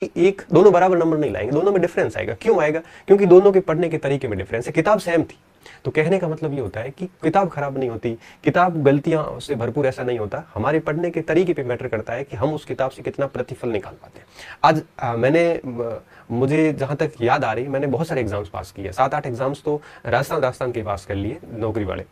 एक दोनों बराबर नंबर नहीं लाएंगे, दोनों में डिफरेंस आएगा। क्यों आएगा? क्योंकि दोनों के पढ़ने के तरीके में डिफरेंस है। किताब सेम थी, तो कहने का मतलब ये होता है कि किताब खराब नहीं होती, किताब गलतियां से भरपूर ऐसा नहीं होता, हमारे पढ़ने के तरीके पे मैटर करता है कि हम उस किताब से कितना प्रतिफल निकाल पाते हैं। आज मुझे जहां तक याद आ रही, मैंने बहुत सारे एग्जाम्स पास किए, 7-8 एग्जाम्स तो राजस्थान के पास कर लिए नौकरी वाले।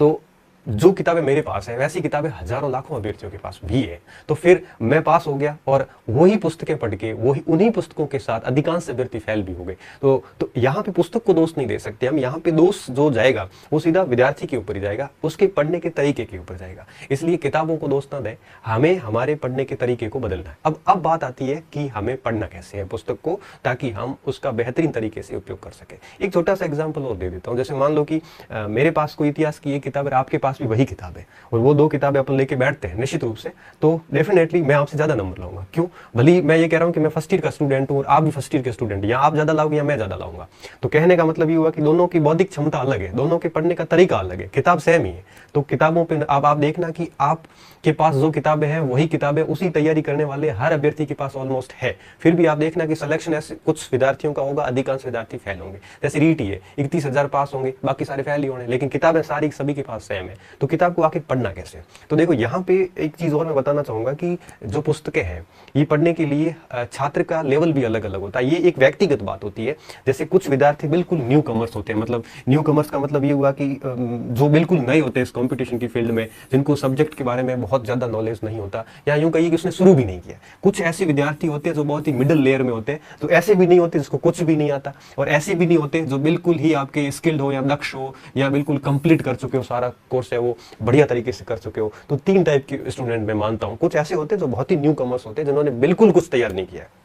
तो जो किताबें मेरे पास है वैसी किताबें हजारों लाखों अभ्यर्थियों के पास भी है। तो फिर मैं पास हो गया और वही पुस्तकें पढ़ के वही उन्हीं पुस्तकों के साथ अधिकांश अभ्यर्थी फेल भी हो गए। तो यहाँ पे पुस्तक को दोष नहीं दे सकते हम, यहाँ पे दोष जो जाएगा वो सीधा विद्यार्थी के ऊपर ही जाएगा, उसके पढ़ने के तरीके के ऊपर जाएगा। इसलिए किताबों को दोष ना दें, हमें हमारे पढ़ने के तरीके को बदलना है। अब बात आती है कि हमें पढ़ना कैसे है पुस्तक को, ताकि हम उसका बेहतरीन तरीके से उपयोग कर सके। एक छोटा सा एग्जाम्पल और दे देता हूँ। जैसे मान लो कि मेरे पास कोई इतिहास की एक किताब है, आपके पास भी वही किताब है, और वो 2 किताबें अपन लेके बैठते हैं निश्चित रूप से, तो डेफिनेटली मैं आपसे ज्यादा नंबर लाऊंगा। क्यों? भले मैं ये कह रहा हूं कि मैं फर्स्ट ईयर का स्टूडेंट हूं और आप भी फर्स्ट ईयर के स्टूडेंट, या आप ज्यादा लाओगे या मैं ज्यादा लाऊंगा। तो कहने का मतलब ये हुआ कि दोनों की बौद्धिक क्षमता अलग है, दोनों के पढ़ने का तरीका अलग है, किताब सेम ही है। तो किताबों पे अब आप देखना कि आपके पास जो किताबें हैं वही किताबें उसी तैयारी करने वाले हर अभ्यर्थी के पास ऑलमोस्ट है। फिर भी आप देखना कि सिलेक्शन ऐसे कुछ विद्यार्थियों का होगा, अधिकांश विद्यार्थी फेल होंगे। जैसे रीट ही है, 31,000 पास होंगे, बाकी सारे फेल ही होंगे, लेकिन किताबें सारी सभी के पास सेम है। तो किताब को आखिर पढ़ना कैसे? तो देखो यहाँ पे एक चीज और मैं बताना चाहूंगा कि जो पुस्तकें हैं ये पढ़ने के लिए छात्र का लेवल भी अलग अलग होता है। ये एक व्यक्तिगत बात होती है। जैसे कुछ विद्यार्थी बिल्कुल न्यू कमर्स होते हैं, मतलब न्यू कमर्स का मतलब ये हुआ कि जो बिल्कुल नए होते हैं इस कंपटीशन की फील्ड में, जिनको सब्जेक्ट के बारे में बहुत ज्यादा नॉलेज नहीं होता, या यूं कहिए कि उसने शुरू भी नहीं किया। कुछ ऐसे विद्यार्थी होते हैं जो बहुत ही मिडिल लेयर में होते हैं, तो ऐसे भी नहीं होते जिसको कुछ भी नहीं आता, और ऐसे भी नहीं होते जो बिल्कुल ही आपके स्किल्ड हो या दक्ष हो या बिल्कुल कंप्लीट कर चुके हो, सारा कोर्स है वो बढ़िया तरीके से कर चुके हो। तो 3 टाइप के स्टूडेंट मैं मानता हूं। कुछ ऐसे होते हैं जो बहुत ही न्यू कमर्स होते हैं, जिन्होंने बिल्कुल कुछ तैयार नहीं किया है।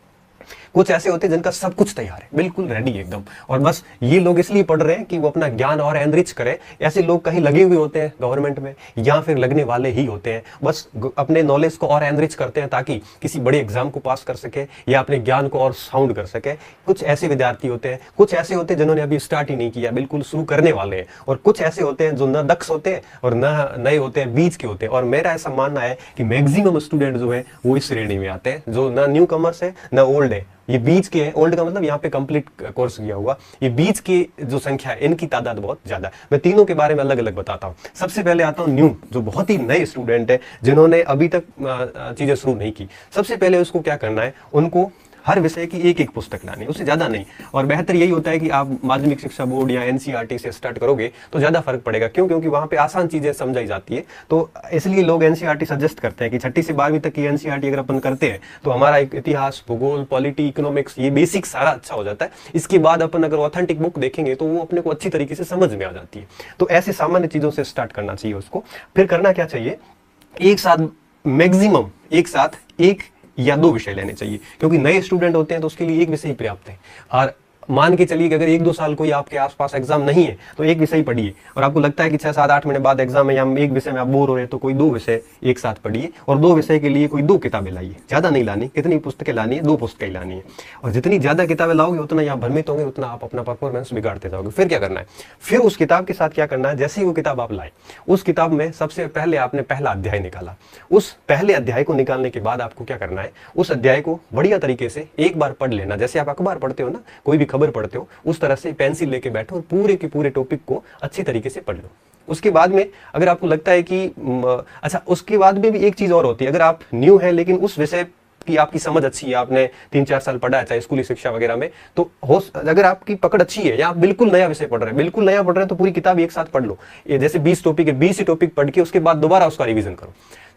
कुछ ऐसे होते हैं जिनका सब कुछ तैयार है, बिल्कुल रेडी एकदम, और बस ये लोग इसलिए पढ़ रहे हैं कि वो अपना ज्ञान और एनरिच करें। ऐसे लोग कहीं लगे हुए होते हैं गवर्नमेंट में, या फिर लगने वाले ही होते हैं, बस अपने नॉलेज को और एनरिच करते हैं ताकि किसी बड़े एग्जाम को पास कर सके या अपने ज्ञान को और साउंड कर सके। कुछ ऐसे विद्यार्थी होते हैं, कुछ ऐसे होते हैं जिन्होंने अभी स्टार्ट ही नहीं किया, बिल्कुल शुरू करने वाले हैं, और कुछ ऐसे होते हैं जो न दक्ष होते हैं और न नए होते हैं, बीच के होते हैं। और मेरा ऐसा मानना है कि मैक्सिमम स्टूडेंट जो है वो इस श्रेणी में आते हैं, जो न न्यू कमर्स है न ओल्ड है, ये बीच के हैं। ओल्ड का मतलब यहाँ पे कंप्लीट कोर्स किया हुआ, ये बीच की जो संख्या है इनकी तादाद बहुत ज्यादा है। मैं तीनों के बारे में अलग अलग बताता हूँ। सबसे पहले आता हूँ न्यू, जो बहुत ही नए स्टूडेंट है, जिन्होंने अभी तक चीजें शुरू नहीं की। सबसे पहले उसको क्या करना है, उनको हर विषय की एक पुस्तक लानी, उससे ज्यादा नहीं। और बेहतर यही होता है कि आप माध्यमिक शिक्षा बोर्ड या एनसीईआरटी से स्टार्ट करोगे तो ज्यादा फर्क पड़ेगा। क्यों? क्योंकि वहां पे आसान चीजें समझाई जाती है। तो इसलिए लोग एनसीईआरटी सजेस्ट करते हैं कि 6ठी से 12वीं तक की एनसीईआरटी अगर अपन करते हैं तो हमारा इतिहास, भूगोल, पॉलिटी, इकोनॉमिक्स, ये बेसिक सारा अच्छा हो जाता है। इसके बाद अपन अगर ऑथेंटिक बुक देखेंगे तो वो अपने को अच्छी तरीके से समझ में आ जाती है। तो ऐसे सामान्य चीजों से स्टार्ट करना चाहिए उसको। फिर करना क्या चाहिए, एक साथ मैक्सिमम एक साथ 1 या 2 विषय लेने चाहिए, क्योंकि नए स्टूडेंट होते हैं तो उसके लिए एक विषय पर्याप्त है। और मान के चलिए कि अगर 1-2 साल कोई आपके आसपास एग्जाम नहीं है तो एक विषय पढ़िए, और आपको लगता है कि 6-7-8 महीने बाद एग्जाम है या एक विषय में आप बोर हो रहे हैं तो कोई 2 विषय एक साथ पढ़िए, और 2 विषय के लिए कोई 2 किताबें लाइए। ज्यादा नहीं लानी, कितनी पुस्तकें लानी है, 2 पुस्तकें लानी है। और जितनी ज्यादा किताबें लाओगे उतना आप भ्रमित होंगे, उतना आप अपना परफॉर्मेंस बिगाड़ते जाओगे। फिर क्या करना है, फिर उस किताब के साथ क्या करना है, जैसे ही वो किताब आप लाए, उस किताब में सबसे पहले आपने पहला अध्याय निकाला। उस पहले अध्याय को निकालने के बाद आपको क्या करना है, उस अध्याय को बढ़िया तरीके से एक बार पढ़ लेना। जैसे आप अखबार पढ़ते हो ना, कोई भी खबर पढ़ते हो, उस तरह से पेंसिल लेके बैठो और पूरे के पूरे टॉपिक को अच्छी तरीके से पढ़ लो। उसके बाद में अगर आपको लगता है कि अच्छा, उसके बाद में भी एक चीज और होती है। अगर आप न्यू है लेकिन उस विषय की आपकी समझ अच्छी है, आपने 3-4 साल पढ़ा है चाहे स्कूली शिक्षा वगैरह में, तो अगर आपकी पकड़ अच्छी है या आप बिल्कुल नया विषय पढ़ रहे हैं, तो पूरी किताब एक साथ पढ़ लो। ये जैसे 20 टॉपिक है, 20 टॉपिक पढ़ के उसके बाद दोबारा उसका रिवीजन करो।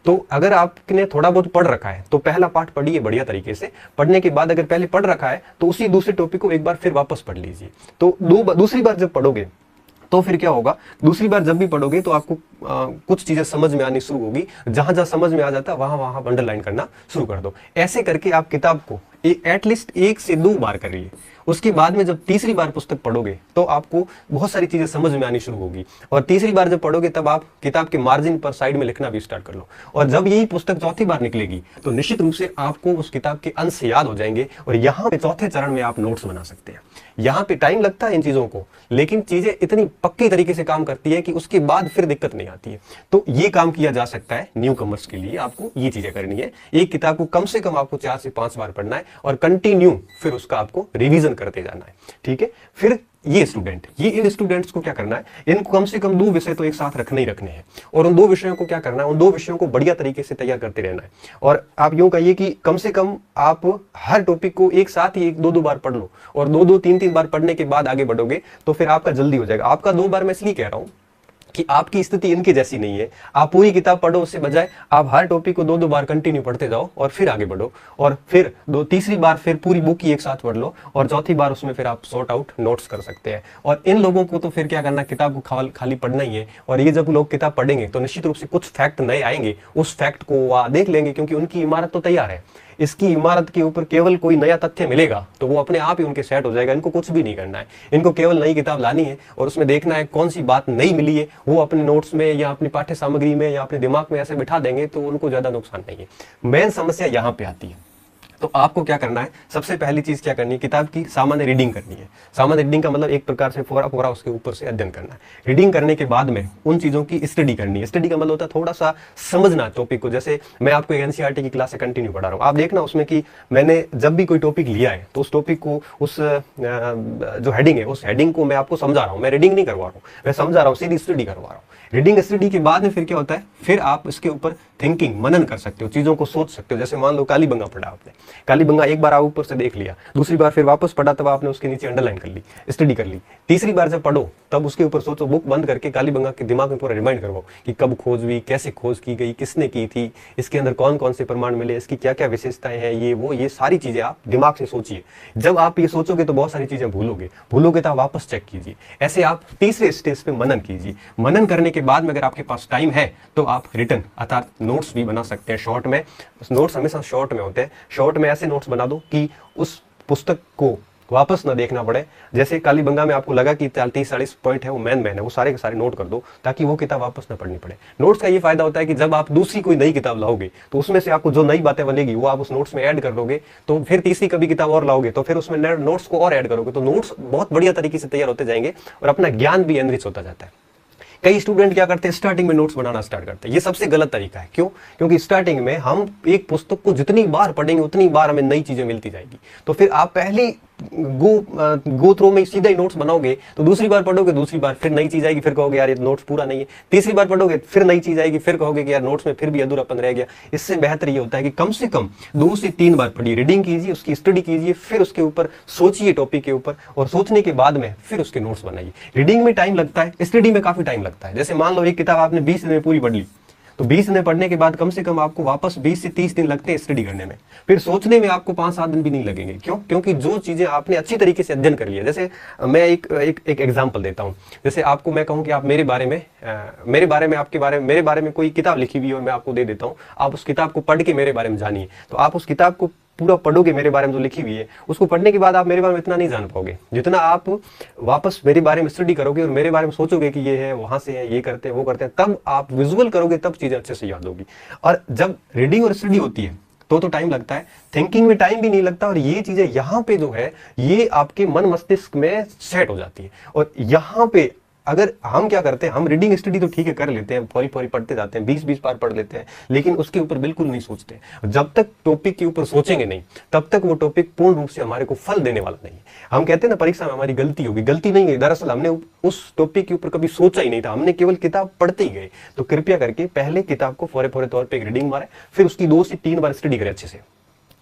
तो अगर आपने थोड़ा बहुत पढ़ रखा है तो पहला पार्ट पढ़िए बढ़िया तरीके से। पढ़ने के बाद अगर पहले पढ़ रखा है तो उसी दूसरे टॉपिक को एक बार फिर वापस पढ़ लीजिए। तो दूसरी बार जब पढ़ोगे तो फिर क्या होगा, दूसरी बार जब भी पढ़ोगे तो आपको कुछ चीजें समझ में आनी शुरू होगी। जहां जहां समझ में आ जाता है वहां वहां अंडरलाइन करना शुरू कर दो। ऐसे करके आप किताब को एटलीस्ट 1 से 2 बार करिए। उसके बाद में जब तीसरी बार पुस्तक पढ़ोगे तो आपको बहुत सारी चीजें समझ में आनी शुरू होगी, और तीसरी बार जब पढ़ोगे तब आप किताब के मार्जिन पर साइड में लिखना भी स्टार्ट कर लो, और जब यही पुस्तक चौथी बार निकलेगी तो निश्चित रूप से आपको उस किताब के अंश याद हो जाएंगे, और यहाँ पे चौथे चरण में आप नोट्स बना सकते हैं। यहाँ पे टाइम लगता है इन चीजों को, लेकिन चीजें इतनी पक्की तरीके से काम करती है कि उसके बाद फिर दिक्कत नहीं आती है। तो ये काम किया जा सकता है न्यू कमर्स के लिए। आपको ये चीजें करनी है, एक किताब को कम से कम आपको 4 से 5 बार पढ़ना है और कंटिन्यू फिर उसका आपको रिवीजन करते जाना है, ठीक है। फिर ये इन स्टूडेंट्स को क्या करना है, इनको कम से कम 2 विषय तो एक साथ रखने ही रखने हैं, और उन 2 विषयों को क्या करना है, उन 2 विषयों को बढ़िया तरीके से तैयार करते रहना है। और आप यूं कहिए कि कम से कम आप हर टॉपिक को एक साथ ही 1-2 बार पढ़ लो, और 2-2 3-3 बार पढ़ने के बाद आगे बढ़ोगे तो फिर आपका जल्दी हो जाएगा। आपका 2 बार मैं इसलिए कह रहा हूं कि आपकी स्थिति इनके जैसी नहीं है। आप पूरी किताब पढ़ो, उससे बजाय आप हर टॉपिक को 2-2 बार कंटिन्यू पढ़ते जाओ और फिर आगे बढ़ो, और फिर तीसरी बार फिर पूरी बुक ही एक साथ पढ़ लो, और चौथी बार उसमें फिर आप सॉर्ट आउट नोट्स कर सकते हैं। और इन लोगों को तो फिर क्या करना, किताब को खाली पढ़ना ही है, और ये जब लोग किताब पढ़ेंगे तो निश्चित रूप से कुछ फैक्ट नए आएंगे, उस फैक्ट को वो देख लेंगे, क्योंकि उनकी इमारत तो तैयार है। इसकी इमारत के ऊपर केवल कोई नया तथ्य मिलेगा तो वो अपने आप ही उनके सेट हो जाएगा। इनको कुछ भी नहीं करना है, इनको केवल नई किताब लानी है और उसमें देखना है कौन सी बात नई मिली है, वो अपने नोट्स में या अपनी पाठ्य सामग्री में या अपने दिमाग में ऐसे बिठा देंगे तो उनको ज्यादा नुकसान नहीं है। मेन समस्या यहाँ पे आती है। तो आपको क्या करना है, सबसे पहली चीज क्या करनी है, किताब की सामान्य रीडिंग करनी है। सामान्य रीडिंग का मतलब एक प्रकार से पूरा उसके ऊपर से अध्ययन करना है। रीडिंग करने के बाद में उन चीजों की स्टडी करनी है। स्टडी का मतलब होता है थोड़ा सा समझना टॉपिक को। जैसे मैं आपको एनसीईआरटी की क्लास से कंटिन्यू पढ़ा रहा हूँ, आप देखना उसमें कि मैंने जब भी कोई टॉपिक लिया है तो उस टॉपिक को, उस जो हेडिंग है उस हेडिंग को मैं आपको समझा रहा हूँ। मैं रीडिंग नहीं करवा रहा हूँ, मैं समझा रहा हूँ, सीधी स्टडी करवा रहा हूँ। रीडिंग स्टडी के बाद में फिर क्या होता है, फिर आप इसके ऊपर थिंकिंग मनन कर सकते हो, चीजों को सोच सकते हो। जैसे मान लो कालीबंगा पढ़ा आपने, कालीबंगा एक बार आप ऊपर से देख लिया, दूसरी बार फिर वापस पढ़ा तब आपने उसके नीचे अंडरलाइन कर ली, स्टडी कर ली। तीसरी बार जब पढ़ो तब उसके ऊपर सोचो, बुक बंद करके कालीबंगा के दिमाग में पूरा रिमाइंड करवाओ कि कब खोज हुई, कैसे खोज की गई, किसने की थी, इसके अंदर कौन कौन से प्रमाण मिले, इसकी क्या क्या विशेषताएं हैं, ये सारी चीजें आप दिमाग से सोचिए। जब आप ये सोचोगे तो बहुत सारी चीजें भूलोगे तो आप वापस चेक कीजिए। ऐसे आप तीसरे स्टेज पे मनन कीजिए। मनन करने के बाद में अगर आपके पास टाइम है तो आप रिटन अर्थात नोट्स भी बना सकते हैं। शॉर्ट में नोट्स हमेशा शॉर्ट में होते हैं। शॉर्ट में ऐसे नोट्स बना दो कि उस पुस्तक को वापस ना देखना पड़े। जैसे कालीबंगा में आपको लगा कि 30-40 पॉइंट है वो मेन है, वो सारे के सारे नोट कर दो ताकि वो किताब वापस ना पढ़नी पड़े। नोट्स का ये फायदा होता है कि जब आप दूसरी कोई नई किताब लाओगे तो उसमें से आपको जो नई बातें बनेगी वो आप उस नोट्स में ऐड कर दोगे, तो फिर तीसरी कभी किताब और लाओगे तो फिर उसमें नोट्स को और ऐड करोगे, तो नोट्स बहुत बढ़िया तरीके से तैयार होते जाएंगे और अपना ज्ञान भी एनरिच होता जाता है। कई स्टूडेंट क्या करते हैं, स्टार्टिंग में नोट्स बनाना स्टार्ट करते हैं। ये सबसे गलत तरीका है। क्यों? क्योंकि स्टार्टिंग में हम एक पुस्तक को जितनी बार पढ़ेंगे उतनी बार हमें नई चीजें मिलती जाएगी। तो फिर आप पहली गो थ्रू में सीधा ही नोट्स बनाओगे तो दूसरी बार पढ़ोगे, दूसरी बार फिर नई चीज आएगी, फिर कहोगे यार ये नोट्स पूरा नहीं है। तीसरी बार पढ़ोगे फिर नई चीज आएगी, फिर कहोगे कि यार नोट्स में फिर भी अधूरापन रह गया। इससे बेहतर ये होता है कि कम से कम 2 से 3 बार पढ़िए, रीडिंग कीजिए, उसकी स्टडी कीजिए, फिर उसके ऊपर सोचिए टॉपिक के ऊपर, और सोचने के बाद में फिर उसके नोट्स बनाइए। रीडिंग में टाइम लगता है, स्टडी में काफी टाइम लगता है। जैसे मान लो एक किताब आपने 20 दिन में पूरी पढ़ ली, तो 20 दिन पढ़ने के बाद कम से कम आपको वापस 20 से 30 दिन लगते हैं स्टडी करने में। फिर सोचने में आपको 5-7 दिन भी नहीं लगेंगे। क्यों? क्योंकि जो चीजें आपने अच्छी तरीके से अध्ययन कर लिया। जैसे मैं एक एग्जांपल देता हूं। जैसे आपको मैं कहूं कि आप मेरे बारे में कोई किताब लिखी हुई है और मैं आपको दे देता हूं, आप उस किताब को पढ़ के मेरे बारे में जानिए। तो आप उस किताब को पूरा पढ़ोगे मेरे बारे में जो लिखी हुई है, उसको पढ़ने के बाद आप मेरे बारे में इतना नहीं जान पाओगे जितना आप वापस मेरे बारे में स्टडी करोगे और मेरे बारे में सोचोगे कि ये है, वहां से है, ये करते हैं, वो करते हैं, तब आप विजुअल करोगे, तब चीजें अच्छे से याद होगी। और जब रीडिंग और स्टडी होती है तो टाइम लगता है, थिंकिंग में टाइम भी नहीं लगता, और ये चीजें यहाँ पे जो है ये आपके मन मस्तिष्क में सेट हो जाती है। और यहाँ पे अगर हम क्या करते हैं, हम रीडिंग स्टडी तो ठीक है कर लेते हैं, फौरी पढ़ते जाते हैं, 20-20 बार पढ़ लेते हैं, लेकिन उसके ऊपर बिल्कुल नहीं सोचते। जब तक टॉपिक के ऊपर सोचेंगे नहीं तब तक वो टॉपिक पूर्ण रूप से हमारे को फल देने वाला नहीं है। हम कहते हैं ना परीक्षा में हमारी गलती होगी, गलती नहीं है, दरअसल हमने उस टॉपिक के ऊपर कभी सोचा ही नहीं था, हमने केवल किताब पढ़ते ही गए। तो कृपया करके पहले किताब को फौरे तौर पर रीडिंग मारे, फिर उसकी 2 से 3 बार स्टडी करें अच्छे से।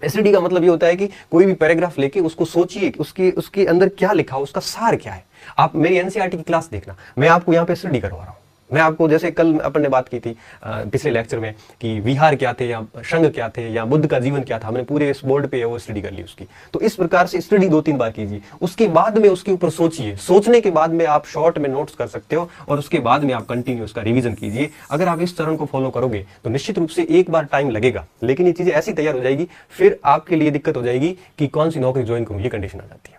स्टडी का मतलब ये होता है कि कोई भी पैराग्राफ लेके उसको सोचिए, उसके अंदर क्या लिखा हो, उसका सार क्या है। आप मेरी एनसीईआरटी की क्लास देखना, मैं आपको यहाँ पे स्टडी करवा रहा हूँ। मैं आपको, जैसे कल अपन ने बात की थी पिछले लेक्चर में कि विहार क्या थे या संघ क्या थे या बुद्ध का जीवन क्या था, हमने पूरे इस बोर्ड पे वो स्टडी कर ली उसकी। तो इस प्रकार से स्टडी 2-3 बार कीजिए, उसके बाद में उसके ऊपर सोचिए, सोचने के बाद में आप शॉर्ट में नोट्स कर सकते हो और उसके बाद में आप कंटिन्यू उसका रिवीजन कीजिए। अगर आप इस चरण को फॉलो करोगे तो निश्चित रूप से एक बार टाइम लगेगा, लेकिन ये चीजें ऐसी तैयार हो जाएगी, फिर आपके लिए दिक्कत हो जाएगी कि कौन सी नौकरी ज्वाइन करूं, ये कंडीशन आ जाती है।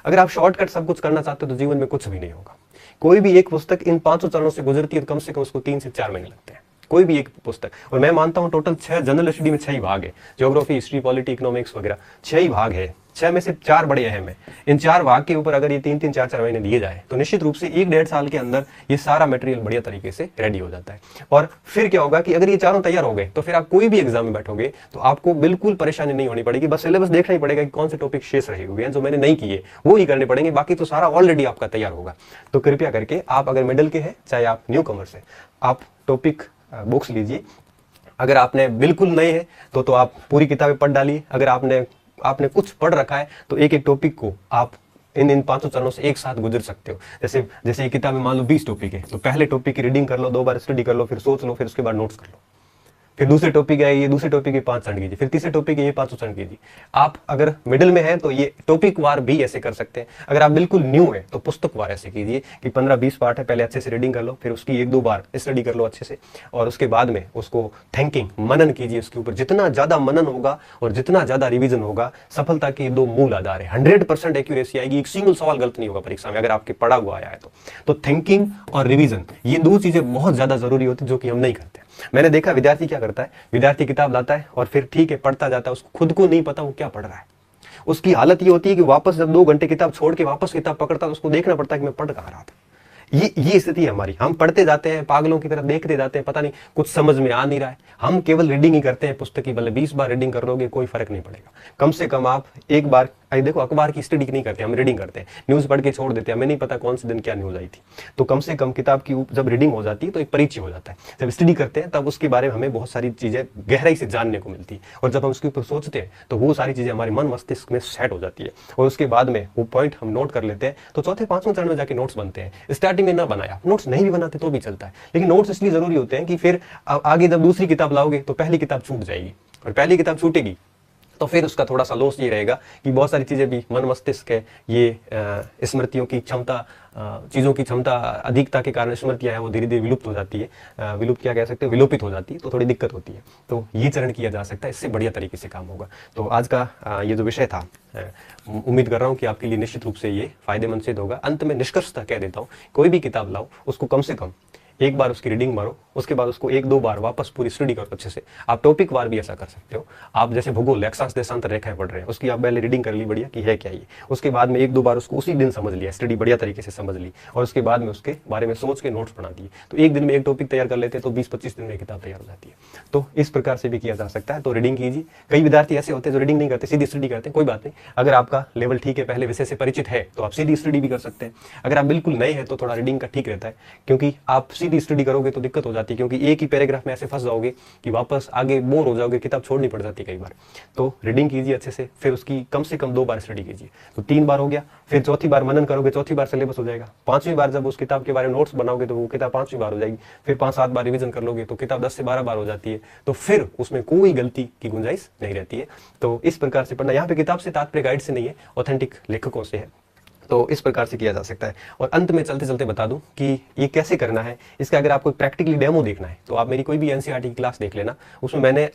अगर आप शॉर्टकट सब कुछ करना चाहते हो तो जीवन में कुछ भी नहीं होगा। कोई भी एक पुस्तक इन 500 चरणों से गुजरती है तो कम से कम उसको 3 से 4 महीने लगते हैं, कोई भी एक पुस्तक। और मैं मानता हूं टोटल 6 जनरल स्टडी में 6 ही भाग है, ज्योग्राफी, हिस्ट्री, पॉलिटी, इकोनॉमिक्स वगैरह 6 ही भाग है। 6 में से 4 बड़े अहम है। इन 4 भाग के ऊपर अगर ये 3-3, 4-4 महीने दिए जाए तो निश्चित रूप से 1-1.5 साल के अंदर ये सारा मटेरियल बढ़िया तरीके से रेडी हो जाता है। और फिर क्या होगा कि अगर ये चारों तैयार हो गए तो फिर आप कोई भी एग्जाम में बैठोगे तो आपको बिल्कुल परेशानी नहीं होनी पड़ेगी। बस सिलेबस देखना ही पड़ेगा कि कौन से टॉपिक शेष रहे हुए हैं जो मैंने नहीं किए, वो ही करने पड़ेंगे, बाकी तो सारा ऑलरेडी आपका तैयार होगा। तो कृपया करके आप अगर मिडिल के हैं चाहे आप न्यू कमर्स हैं, आप टॉपिक बुक्स लीजिए। अगर आपने बिल्कुल नए हैं तो आप पूरी किताबें पढ़ डालिए। अगर आपने कुछ पढ़ रखा है तो एक एक टॉपिक को आप इन 500 चरणों से एक साथ गुजर सकते हो। जैसे ये किताब में मान लो 20 टॉपिक है तो पहले टॉपिक की रीडिंग कर लो, 2 बार स्टडी कर लो, फिर सोच लो, फिर उसके बाद नोट्स कर लो। फिर दूसरे टॉपिक है, ये दूसरे टॉपिक के 5 चरण कीजिए, फिर तीसरे टॉपिक के ये 500 चरण कीजिए। आप अगर मिडिल में है तो ये टॉपिक वार भी ऐसे कर सकते हैं। अगर आप बिल्कुल न्यू है तो पुस्तक वार ऐसे कीजिए कि 15-20 पार्ट है, पहले अच्छे से रीडिंग कर लो, फिर उसकी 1-2 बार स्टडी कर लो अच्छे से, और उसके बाद में उसको थिंकिंग, मनन कीजिए उसके ऊपर। जितना ज्यादा मनन होगा और जितना ज्यादा रिविजन होगा, सफलता के 2 मूल आधार है। 100% एक्यूरेसी आएगी, एक सिंगल सवाल गलत नहीं होगा परीक्षा में अगर आपके पढ़ा हुआ आया है तो थिंकिंग और रिविजन, ये 2 चीजें बहुत ज्यादा जरूरी होती है जो कि हम नहीं करते। मैंने देखा विद्यार्थी क्या करता है, विद्यार्थी किताब लाता है और फिर ठीक है पढ़ता जाता है, उसको खुद को नहीं पता वो क्या पढ़ रहा है। उसकी हालत ये होती है कि वापस जब 2 घंटे किताब छोड़ के वापस किताब पकड़ता है तो उसको देखना पड़ता है कि मैं पढ़ कहाँ रहा था। ये स्थिति है हमारी। हम पढ़ते जाते हैं, पागलों की तरह देखते जाते हैं, पता नहीं कुछ समझ में आ नहीं रहा है। हम केवल रीडिंग ही करते हैं पुस्तक की, भले 20 बार रीडिंग कर लोगे कोई फर्क नहीं पड़ेगा। कम से कम आप एक बार, देखो अखबार की स्टडी नहीं करते, हम रीडिंग करते हैं, न्यूज पढ़ के छोड़ देते हैं, हमें नहीं पता कौन से दिन क्या न्यूज आई थी। तो कम से कम किताब की जब रीडिंग हो जाती है तो एक परिचय हो जाता है। जब स्टडी करते हैं तब उसके बारे में हमें बहुत सारी चीजें गहराई से जानने को मिलती है, और जब हम उसके ऊपर सोचते हैं तो वो सारी चीजें हमारे मन मस्तिष्क में सेट हो जाती है, और उसके बाद में वो पॉइंट हम नोट कर लेते हैं। तो चौथे 5वें चरण में जाके नोट्स बनते हैं। स्टार्टिंग में ना बनाया, नोट्स नहीं भी बनाते तो भी चलता है, लेकिन नोट्स इसलिए जरूरी होते हैं कि फिर आगे जब दूसरी किताब लाओगे तो पहली किताब छूट जाएगी, और पहली किताब छूटेगी तो फिर उसका थोड़ा सा लॉस ये रहेगा कि बहुत सारी चीजें भी मन मस्तिष्क है, ये स्मृतियों की क्षमता, चीजों की क्षमता अधिकता के कारण स्मृतियां हैं वो धीरे धीरे विलुप्त हो जाती है। विलुप्त क्या कह सकते हैं, विलोपित हो जाती है, तो थोड़ी दिक्कत होती है। तो ये चरण किया जा सकता है, इससे बढ़िया तरीके से काम होगा। तो आज का ये जो विषय था, उम्मीद कर रहा हूँ कि आपके लिए निश्चित रूप से ये फायदेमंद सिद्ध होगा। अंत में निष्कर्षता कह देता हूँ, कोई भी किताब लाओ उसको कम से कम एक बार उसकी रीडिंग मारो, उसके बाद उसको 1-2 बार वापस पूरी स्टडी करो अच्छे से। आप टॉपिक वार भी ऐसा कर सकते हो। आप जैसे भूगोल, अक्षांश देशांतर रेखाएं पढ़ रहे हैं, उसकी आप पहले रीडिंग कर ली बढ़िया कि है क्या ये, उसके बाद में 1-2 बार उसको उसी दिन समझ लिया, स्टडी बढ़िया तरीके से समझ ली, और उसके बाद में उसके बारे में सोच के नोट्स बना दिए। तो एक दिन में एक टॉपिक तैयार कर लेते हैं तो 20-25 दिन में किताब तैयार हो जाती है। तो इस प्रकार से भी किया जा सकता है। तो रीडिंग कीजिए। कई विद्यार्थी ऐसे होते हैं जो रीडिंग नहीं करते, सीधी स्टडी करते हैं। कोई बात नहीं, अगर आपका लेवल ठीक है, पहले विषय से परिचित है, तो आप सीधी स्टडी भी कर सकते हैं। अगर आप बिल्कुल नए हैं तो थोड़ा रीडिंग का ठीक रहता है, क्योंकि आप सीधी स्टडी करोगे तो दिक्कत हो जाती है, क्योंकि एक ही पैराग्राफ में ऐसे फंस जाओगे कि वापस आगे बोर हो जाओगे, किताब छोड़नी पड़ जाती है कई बार। तो रीडिंग कीजिए अच्छे से, फिर उसकी कम से कम 2 बार स्टडी कीजिए। तो 3 बार हो गया, फिर चौथी बार मनन करोगे, चौथी बार सिलेबस हो जाएगा। 5वीं बार जब उस किताब के बारे में नोट्स बनाओगे तो वो किताब 5वीं बार हो जाएगी। फिर 5-7 बार रिवीजन कर लोगे तो किताब 10 से 12 बार हो जाती है। तो फिर उसमें कोई गलती की गुंजाइश नहीं रहती है। तो इस प्रकार से पढ़ना। यहाँ पे किताब से तात्पर्य गाइड से नहीं है, ऑथेंटिक लेखकों से है। तो इस प्रकार से किया जा सकता है। और अंत में चलते चलते बता दूं कि ये कैसे करना है। इसका अगर आपको प्रैक्टिकली डेमो देखना है तो आप मेरी कोई भी एनसीईआरटी की क्लास देख लेना। उसमें मैंने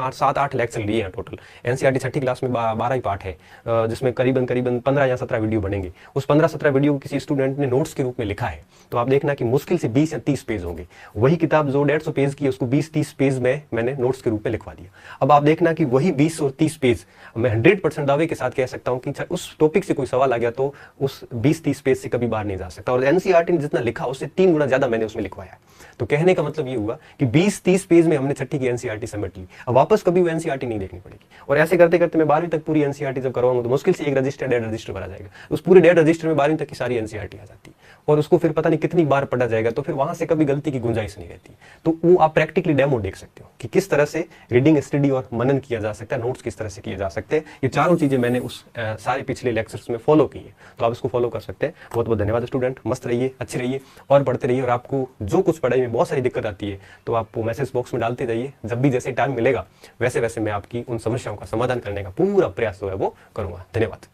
7-8 लेक्चर लिए हैं टोटल। एनसीईआरटी 6ठी क्लास में 12 ही पार्ट है, जिसमें करीबन 15 या 17 वीडियो बनेंगे। उस 15-17 वीडियो को किसी स्टूडेंट ने नोट्स के रूप में लिखा है, तो आप देखना कि मुश्किल से 20 या 30 पेज होंगे। वही किताब जो 150 पेज की है उसको 20-30 पेज में मैंने नोट्स के रूप में लिखवा दिया। अब आप देखना कि वही 20 और 30 पेज मैं 100% दावे के साथ कह सकता हूं कि उस टॉपिक से कोई सवाल आ गया तो उस 20-30 पेज से कभी बाहर नहीं जा सकता। और एनसीईआरटी ने जितना लिखा उससे 3 गुना ज्यादा मैंने उसमें लिखवाया। तो कहने का मतलब ये हुआ कि 20-30 पेज में हमने 6ठी की एनसीईआरटी समेट ली। अब वापस कभी वो एनसीईआरटी नहीं देखनी पड़ेगी। और ऐसे करते करते मैं 12वीं तक पूरी एनसीईआरटी जब करवाऊंगा तो मुश्किल से 1 रजिस्टर 1.5 रजिस्टर भरा जाएगा। उस पूरे 1.5 रजिस्टर में 12वीं तक की सारी एनसीईआरटी आ जाती है, और उसको फिर पता नहीं कितनी बार पढ़ा जाएगा। तो फिर वहां से कभी गलती की गुंजाइश नहीं रहती। तो वो आप प्रैक्टिकली डेमो देख सकते हो कि किस तरह से रीडिंग, स्टडी और मनन किया जा सकता है, नोट्स किस तरह से किए जा सकते हैं। ये चारों चीजें मैंने उस सारे पिछले लेक्चर्स में फॉलो की है, तो आप इसको फॉलो कर सकते हैं। बहुत बहुत धन्यवाद स्टूडेंट। मस्त रहिए, अच्छे रहिए और पढ़ते रहिए। और आपको जो कुछ पढ़ाई में बहुत सारी दिक्कत आती है तो आप मैसेज बॉक्स में डालते जाइए। जब भी जैसे टाइम मिलेगा वैसे वैसे मैं आपकी उन समस्याओं का समाधान करने का पूरा प्रयास जो है वो करूंगा। धन्यवाद।